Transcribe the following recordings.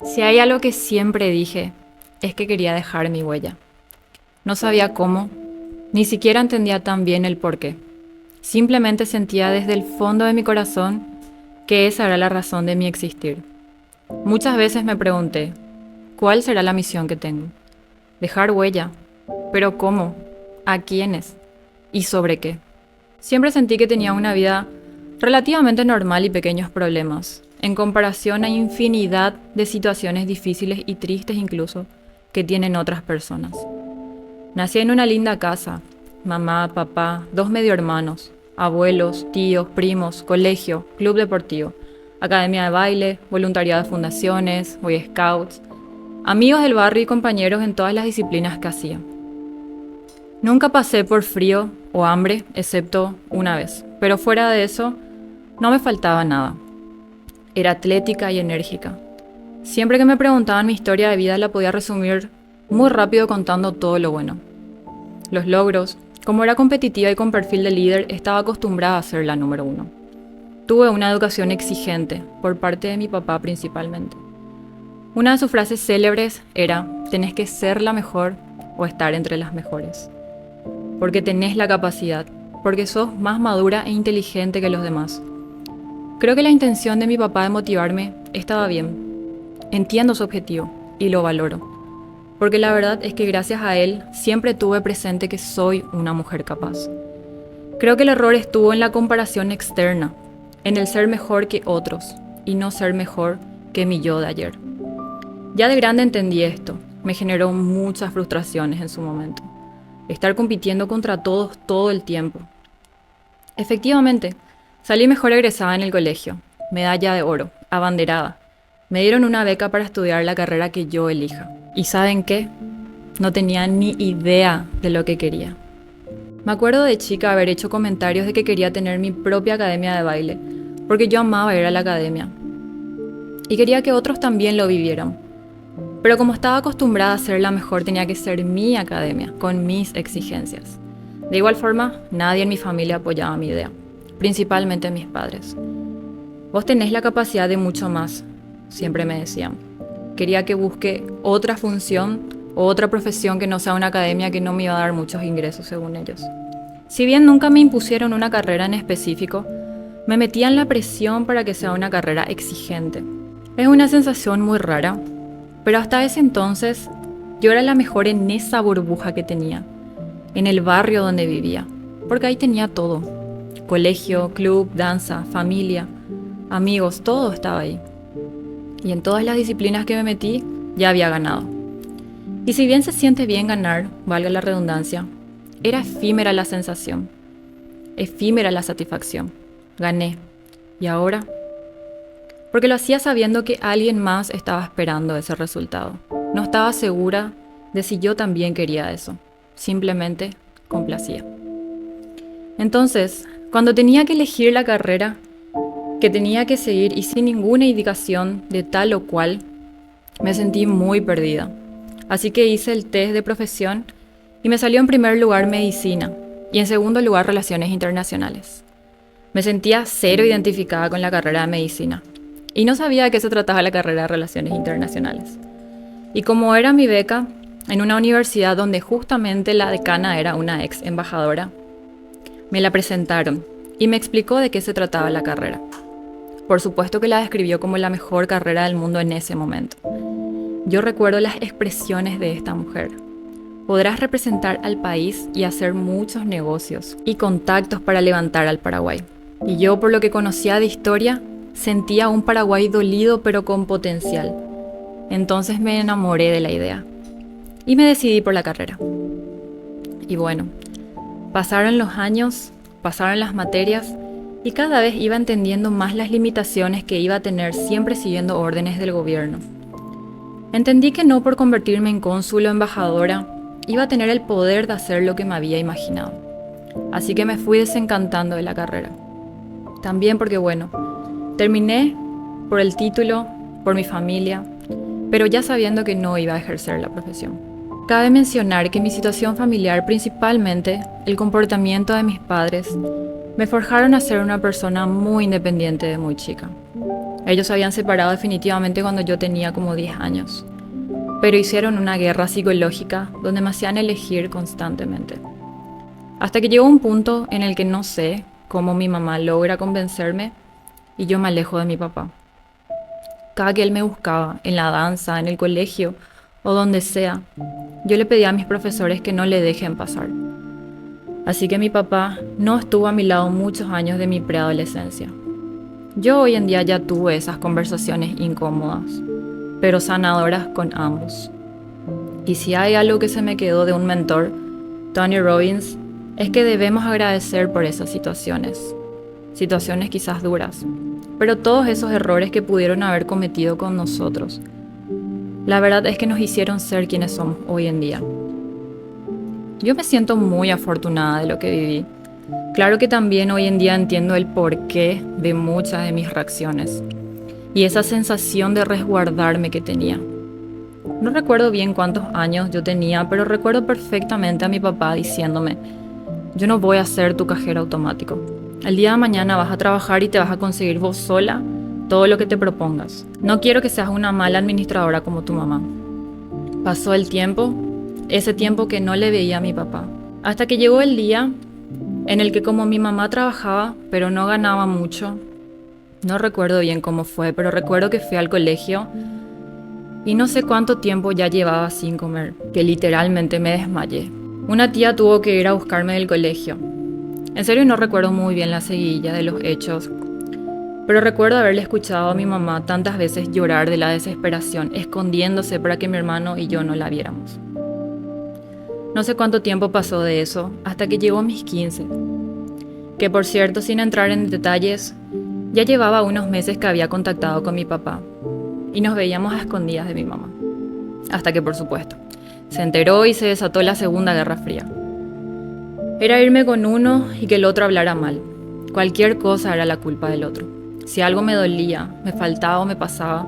Si hay algo que siempre dije, es que quería dejar mi huella. No sabía cómo, ni siquiera entendía tan bien el por qué. Simplemente sentía desde el fondo de mi corazón que esa era la razón de mi existir. Muchas veces me pregunté, ¿cuál será la misión que tengo? Dejar huella. ¿Pero cómo? ¿A quiénes? ¿Y sobre qué? Siempre sentí que tenía una vida relativamente normal y pequeños problemas, en comparación a infinidad de situaciones difíciles y tristes incluso que tienen otras personas. Nací en una linda casa, mamá, papá, dos medio hermanos, abuelos, tíos, primos, colegio, club deportivo, academia de baile, voluntariado de fundaciones, Boy Scouts, amigos del barrio y compañeros en todas las disciplinas que hacía. Nunca pasé por frío o hambre, excepto una vez, pero fuera de eso, no me faltaba nada. Era atlética y enérgica. Siempre que me preguntaban mi historia de vida la podía resumir muy rápido contando todo lo bueno. Los logros, como era competitiva y con perfil de líder, estaba acostumbrada a ser la número uno. Tuve una educación exigente, por parte de mi papá principalmente. Una de sus frases célebres era, tenés que ser la mejor o estar entre las mejores. Porque tenés la capacidad, porque sos más madura e inteligente que los demás. Creo que la intención de mi papá de motivarme estaba bien. Entiendo su objetivo y lo valoro. Porque la verdad es que gracias a él siempre tuve presente que soy una mujer capaz. Creo que el error estuvo en la comparación externa, en el ser mejor que otros y no ser mejor que mi yo de ayer. Ya de grande entendí esto, me generó muchas frustraciones en su momento. Estar compitiendo contra todos todo el tiempo. Efectivamente, salí mejor egresada en el colegio, medalla de oro, abanderada. Me dieron una beca para estudiar la carrera que yo elija. ¿Y saben qué? No tenía ni idea de lo que quería. Me acuerdo de chica haber hecho comentarios de que quería tener mi propia academia de baile, porque yo amaba ir a la academia. Y quería que otros también lo vivieran. Pero como estaba acostumbrada a ser la mejor, tenía que ser mi academia, con mis exigencias. De igual forma, nadie en mi familia apoyaba mi idea, principalmente mis padres. Vos tenés la capacidad de mucho más, siempre me decían. Quería que busque otra función o otra profesión que no sea una academia que no me iba a dar muchos ingresos según ellos. Si bien nunca me impusieron una carrera en específico, me metían la presión para que sea una carrera exigente. Es una sensación muy rara, pero hasta ese entonces yo era la mejor en esa burbuja que tenía, en el barrio donde vivía, porque ahí tenía todo. Colegio, club, danza, familia, amigos, todo estaba ahí. Y en todas las disciplinas que me metí, ya había ganado. Y si bien se siente bien ganar, valga la redundancia, era efímera la sensación, efímera la satisfacción. Gané. ¿Y ahora? Porque lo hacía sabiendo que alguien más estaba esperando ese resultado. No estaba segura de si yo también quería eso. Simplemente complacía. Entonces, cuando tenía que elegir la carrera que tenía que seguir y sin ninguna indicación de tal o cual, me sentí muy perdida. Así que hice el test de profesión y me salió en primer lugar medicina y en segundo lugar relaciones internacionales. Me sentía cero identificada con la carrera de medicina y no sabía de qué se trataba la carrera de relaciones internacionales. Y como era mi beca en una universidad donde justamente la decana era una ex embajadora, me la presentaron y me explicó de qué se trataba la carrera. Por supuesto que la describió como la mejor carrera del mundo en ese momento. Yo recuerdo las expresiones de esta mujer. Podrás representar al país y hacer muchos negocios y contactos para levantar al Paraguay. Y yo, por lo que conocía de historia, sentía un Paraguay dolido pero con potencial. Entonces me enamoré de la idea y me decidí por la carrera. Y bueno, pasaron los años, pasaron las materias y cada vez iba entendiendo más las limitaciones que iba a tener siempre siguiendo órdenes del gobierno. Entendí que no por convertirme en cónsul o embajadora iba a tener el poder de hacer lo que me había imaginado. Así que me fui desencantando de la carrera. También porque, bueno, terminé por el título, por mi familia, pero ya sabiendo que no iba a ejercer la profesión. Cabe mencionar que mi situación familiar, principalmente el comportamiento de mis padres, me forjaron a ser una persona muy independiente de muy chica. Ellos se habían separado definitivamente cuando yo tenía como 10 años, pero hicieron una guerra psicológica donde me hacían elegir constantemente. Hasta que llegó un punto en el que no sé cómo mi mamá logra convencerme y yo me alejo de mi papá. Cada que él me buscaba, en la danza, en el colegio o donde sea, yo le pedía a mis profesores que no le dejen pasar. Así que mi papá no estuvo a mi lado muchos años de mi preadolescencia. Yo hoy en día ya tuve esas conversaciones incómodas, pero sanadoras con ambos. Y si hay algo que se me quedó de un mentor, Tony Robbins, es que debemos agradecer por esas situaciones quizás duras, pero todos esos errores que pudieron haber cometido con nosotros, la verdad es que nos hicieron ser quienes somos hoy en día. Yo me siento muy afortunada de lo que viví. Claro que también hoy en día entiendo el porqué de muchas de mis reacciones y esa sensación de resguardarme que tenía. No recuerdo bien cuántos años yo tenía, pero recuerdo perfectamente a mi papá diciéndome: yo no voy a ser tu cajero automático. El día de mañana vas a trabajar y te vas a conseguir vos sola todo lo que te propongas. No quiero que seas una mala administradora como tu mamá. Pasó el tiempo, ese tiempo que no le veía a mi papá, hasta que llegó el día en el que, como mi mamá trabajaba pero no ganaba mucho, no recuerdo bien cómo fue, pero recuerdo que fui al colegio y no sé cuánto tiempo ya llevaba sin comer, que literalmente me desmayé. Una tía tuvo que ir a buscarme del colegio. En serio no recuerdo muy bien la seguidilla de los hechos, pero recuerdo haberle escuchado a mi mamá tantas veces llorar de la desesperación, escondiéndose para que mi hermano y yo no la viéramos. No sé cuánto tiempo pasó de eso, hasta que llegó mis 15. Que por cierto, sin entrar en detalles, ya llevaba unos meses que había contactado con mi papá y nos veíamos a escondidas de mi mamá. Hasta que, por supuesto, se enteró y se desató la Segunda Guerra Fría. Era irme con uno y que el otro hablara mal. Cualquier cosa era la culpa del otro. Si algo me dolía, me faltaba o me pasaba,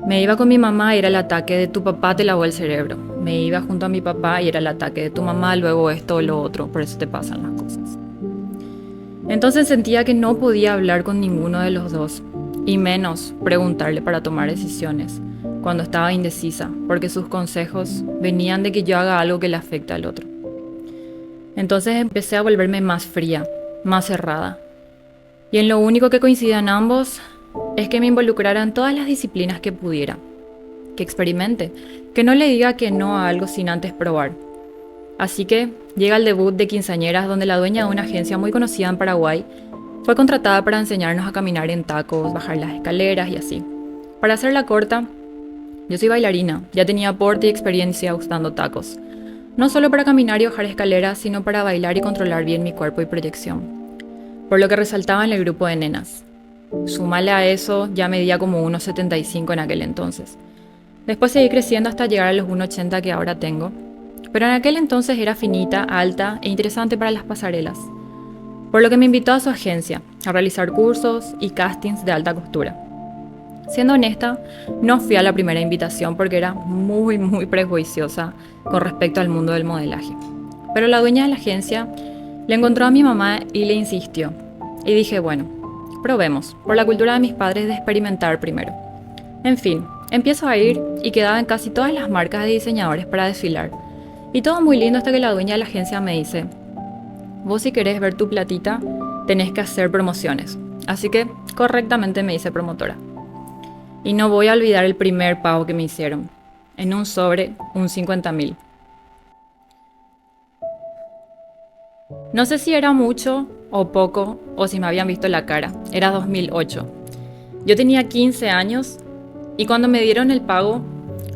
me iba con mi mamá y era el ataque de tu papá te lavó el cerebro. Me iba junto a mi papá y era el ataque de tu mamá, luego esto o lo otro, por eso te pasan las cosas. Entonces sentía que no podía hablar con ninguno de los dos, y menos preguntarle para tomar decisiones, cuando estaba indecisa, porque sus consejos venían de que yo haga algo que le afecte al otro. Entonces empecé a volverme más fría, más cerrada. Y en lo único que coincidían ambos es que me involucrara en todas las disciplinas que pudiera, que experimente, que no le diga que no a algo sin antes probar. Así que llega el debut de Quinceañeras, donde la dueña de una agencia muy conocida en Paraguay fue contratada para enseñarnos a caminar en tacos, bajar las escaleras y así. Para hacerla corta, yo soy bailarina, ya tenía porte y experiencia usando tacos. No solo para caminar y bajar escaleras, sino para bailar y controlar bien mi cuerpo y proyección. Por lo que resaltaba en el grupo de nenas. Súmale a eso, ya medía como 1,75 en aquel entonces. Después seguí creciendo hasta llegar a los 1,80 que ahora tengo. Pero en aquel entonces era finita, alta e interesante para las pasarelas. Por lo que me invitó a su agencia a realizar cursos y castings de alta costura. Siendo honesta, no fui a la primera invitación porque era muy prejuiciosa con respecto al mundo del modelaje. Pero la dueña de la agencia le encontró a mi mamá y le insistió. Y dije, bueno, probemos, por la cultura de mis padres de experimentar primero. En fin, empiezo a ir y quedaba en casi todas las marcas de diseñadores para desfilar. Y todo muy lindo hasta que la dueña de la agencia me dice: vos si querés ver tu platita, tenés que hacer promociones. Así que correctamente me hice promotora. Y no voy a olvidar el primer pago que me hicieron. En un sobre, un 50.000. No sé si era mucho o poco, o si me habían visto la cara. Era 2008. Yo tenía 15 años y cuando me dieron el pago,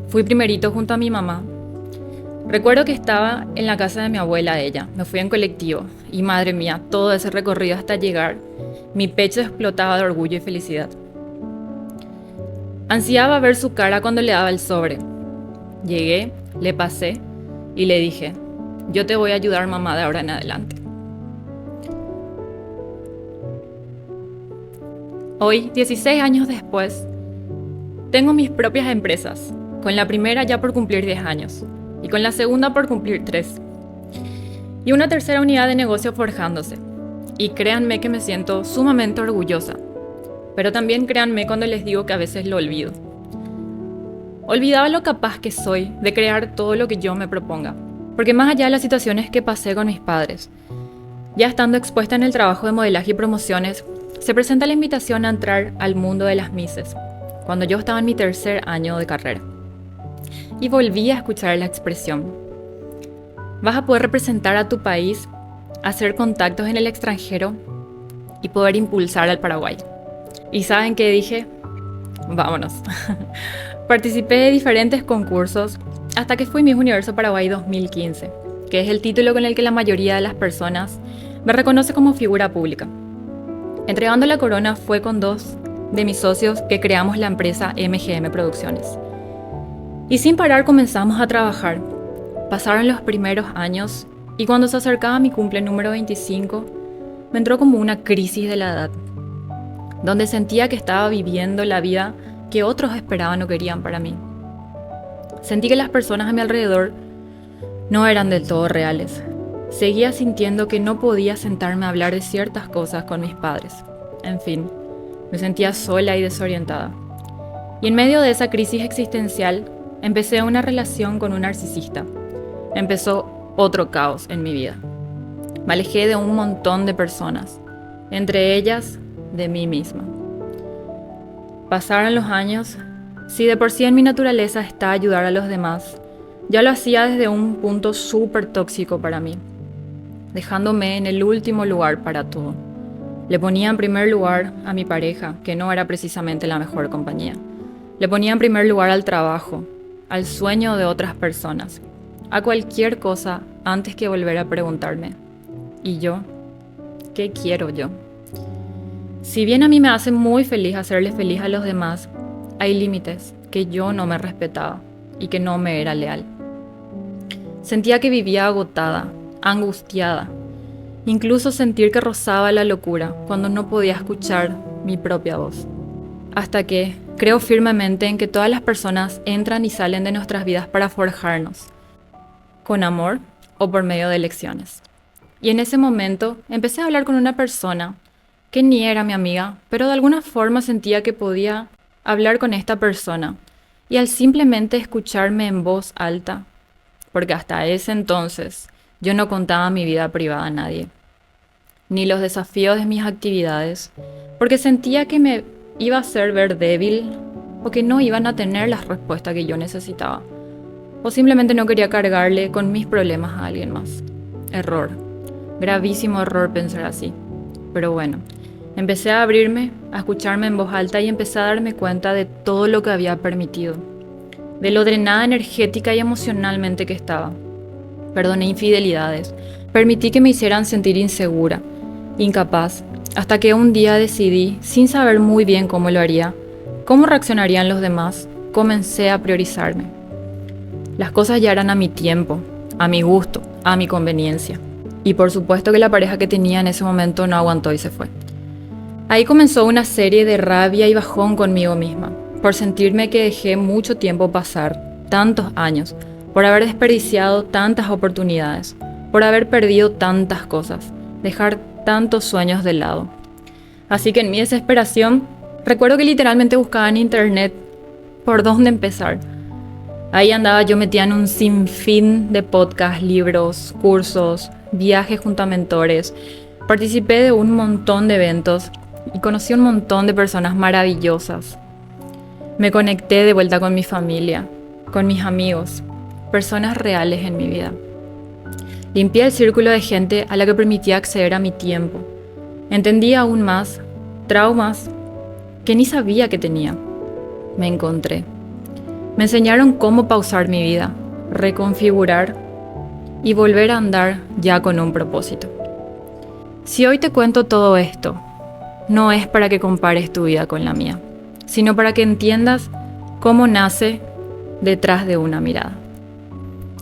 fui primerito junto a mi mamá. Recuerdo que estaba en la casa de mi abuela ella. Me fui en colectivo y madre mía, todo ese recorrido hasta llegar, mi pecho explotaba de orgullo y felicidad. Ansiaba ver su cara cuando le daba el sobre. Llegué, le pasé y le dije: yo te voy a ayudar, mamá, de ahora en adelante. Hoy, 16 años después, tengo mis propias empresas, con la primera ya por cumplir 10 años y con la segunda por cumplir 3. Y una tercera unidad de negocio forjándose. Y créanme que me siento sumamente orgullosa. Pero también créanme cuando les digo que a veces lo olvido. Olvidaba lo capaz que soy de crear todo lo que yo me proponga. Porque más allá de las situaciones que pasé con mis padres, ya estando expuesta en el trabajo de modelaje y promociones, se presenta la invitación a entrar al mundo de las Misses, cuando yo estaba en mi 3er año de carrera. Y volví a escuchar la expresión: vas a poder representar a tu país, hacer contactos en el extranjero y poder impulsar al Paraguay. ¿Y saben qué dije? Vámonos. Participé de diferentes concursos hasta que fui Miss Universo Paraguay 2015, que es el título con el que la mayoría de las personas me reconoce como figura pública. Entregando la corona fue con 2 de mis socios que creamos la empresa MGM Producciones. Y sin parar comenzamos a trabajar. Pasaron los primeros años y cuando se acercaba mi cumple número 25, me entró como una crisis de la edad, donde sentía que estaba viviendo la vida que otros esperaban o querían para mí. Sentí que las personas a mi alrededor no eran del todo reales. Seguía sintiendo que no podía sentarme a hablar de ciertas cosas con mis padres. En fin, me sentía sola y desorientada. Y en medio de esa crisis existencial, empecé una relación con un narcisista. Empezó otro caos en mi vida. Me alejé de un montón de personas, entre ellas de mí misma. Pasaron los años. Si de por sí en mi naturaleza está ayudar a los demás, ya lo hacía desde un punto súper tóxico para mí, dejándome en el último lugar para todo. Le ponía en primer lugar a mi pareja, que no era precisamente la mejor compañía. Le ponía en primer lugar al trabajo, al sueño de otras personas, a cualquier cosa antes que volver a preguntarme: ¿y yo? ¿Qué quiero yo? Si bien a mí me hace muy feliz hacerle feliz a los demás, hay límites que yo no me respetaba y que no me era leal. Sentía que vivía agotada, angustiada, incluso sentir que rozaba la locura cuando no podía escuchar mi propia voz. Hasta que creo firmemente en que todas las personas entran y salen de nuestras vidas para forjarnos, con amor o por medio de lecciones. Y en ese momento empecé a hablar con una persona que ni era mi amiga, pero de alguna forma sentía que podía hablar con esta persona. Y al simplemente escucharme en voz alta, porque hasta ese entonces yo no contaba mi vida privada a nadie, ni los desafíos de mis actividades, porque sentía que me iba a hacer ver débil o que no iban a tener las respuestas que yo necesitaba, o simplemente no quería cargarle con mis problemas a alguien más. Error, gravísimo error pensar así, pero bueno. Empecé a abrirme, a escucharme en voz alta y empecé a darme cuenta de todo lo que había permitido, de lo drenada energética y emocionalmente que estaba. Perdoné infidelidades, permití que me hicieran sentir insegura, incapaz, hasta que un día decidí, sin saber muy bien cómo lo haría, cómo reaccionarían los demás, comencé a priorizarme. Las cosas ya eran a mi tiempo, a mi gusto, a mi conveniencia. Y por supuesto que la pareja que tenía en ese momento no aguantó y se fue. Ahí comenzó una serie de rabia y bajón conmigo misma, por sentirme que dejé mucho tiempo pasar, tantos años, por haber desperdiciado tantas oportunidades, por haber perdido tantas cosas, dejar tantos sueños de lado. Así que en mi desesperación, recuerdo que literalmente buscaba en internet por dónde empezar. Ahí andaba yo metida en un sinfín de podcasts, libros, cursos, viajes junto a mentores. Participé de un montón de eventos y conocí un montón de personas maravillosas. Me conecté de vuelta con mi familia, con mis amigos, personas reales en mi vida. Limpié el círculo de gente a la que permitía acceder a mi tiempo. Entendí aún más traumas que ni sabía que tenía. Me encontré. Me enseñaron cómo pausar mi vida, reconfigurar y volver a andar ya con un propósito. Si hoy te cuento todo esto, no es para que compares tu vida con la mía, sino para que entiendas cómo nace detrás de una mirada.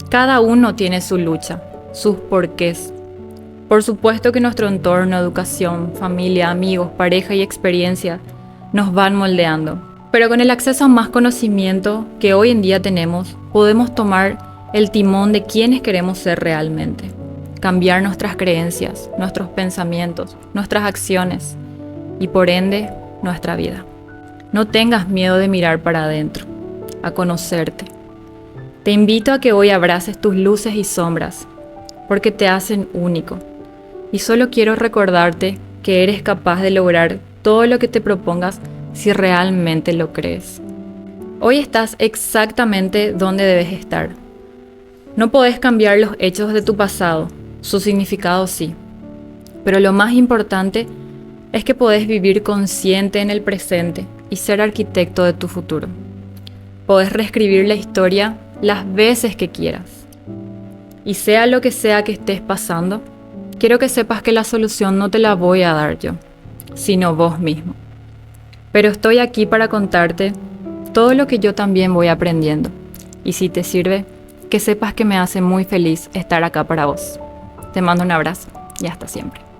Cada uno tiene su lucha, sus porqués. Por supuesto que nuestro entorno, educación, familia, amigos, pareja y experiencia nos van moldeando. Pero con el acceso a más conocimiento que hoy en día tenemos, podemos tomar el timón de quiénes queremos ser realmente. Cambiar nuestras creencias, nuestros pensamientos, nuestras acciones y por ende, nuestra vida. No tengas miedo de mirar para adentro, a conocerte. Te invito a que hoy abraces tus luces y sombras, porque te hacen único. Y solo quiero recordarte que eres capaz de lograr todo lo que te propongas si realmente lo crees. Hoy estás exactamente donde debes estar. No podés cambiar los hechos de tu pasado, su significado sí. Pero lo más importante es que podés vivir consciente en el presente y ser arquitecto de tu futuro. Podés reescribir la historia las veces que quieras. Y sea lo que sea que estés pasando, quiero que sepas que la solución no te la voy a dar yo, sino vos mismo. Pero estoy aquí para contarte todo lo que yo también voy aprendiendo. Y si te sirve, que sepas que me hace muy feliz estar acá para vos. Te mando un abrazo y hasta siempre.